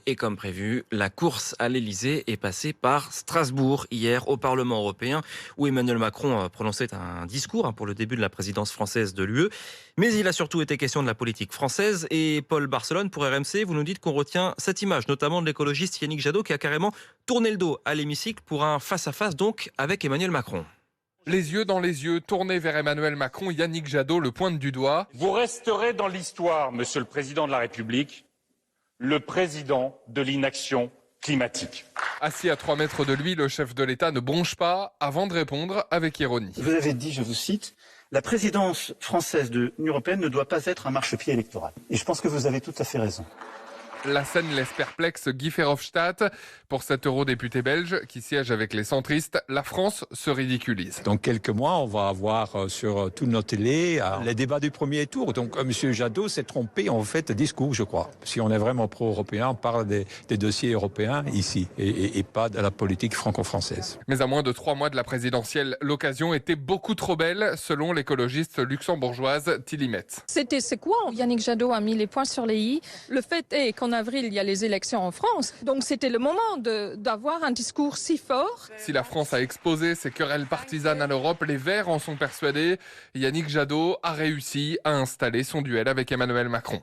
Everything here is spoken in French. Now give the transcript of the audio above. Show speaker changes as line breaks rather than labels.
Et comme prévu, la course à l'Elysée est passée par Strasbourg hier au Parlement européen où Emmanuel Macron prononçait un discours pour le début de la présidence française de l'UE. Mais il a surtout été question de la politique française. Et Paul Barcelone, pour RMC, vous nous dites qu'on retient cette image, notamment de l'écologiste Yannick Jadot qui a carrément tourné le dos à l'hémicycle pour un face-à-face donc avec Emmanuel Macron.
Les yeux dans les yeux, tournés vers Emmanuel Macron, Yannick Jadot le pointe du doigt.
Vous resterez dans l'histoire, Monsieur le Président de la République, le président de l'inaction climatique.
Assis à 3 mètres de lui, le chef de l'État ne bronche pas avant de répondre avec ironie.
Vous avez dit, je vous cite, « La présidence française de l'Union européenne ne doit pas être un marchepied électoral ». Et je pense que vous avez tout à fait raison.
La scène laisse perplexe Guy Verhofstadt. Pour cet eurodéputé belge qui siège avec les centristes, la France se ridiculise.
Dans quelques mois, on va avoir sur toutes nos télés les débats du premier tour. Donc M. Jadot s'est trompé en fait de discours, je crois. Si on est vraiment pro-européen, on parle des dossiers européens ici et pas de la politique franco-française.
Mais à moins de 3 mois de la présidentielle, l'occasion était beaucoup trop belle, selon l'écologiste luxembourgeoise Tilly Metz.
C'était c'est quoi? Yannick Jadot a mis les points sur les i. Le fait est qu'en avril, il y a les élections en France. Donc c'était le moment d'avoir un discours si fort.
Si la France a exposé ses querelles partisanes à l'Europe, les Verts en sont persuadés. Yannick Jadot a réussi à installer son duel avec Emmanuel Macron.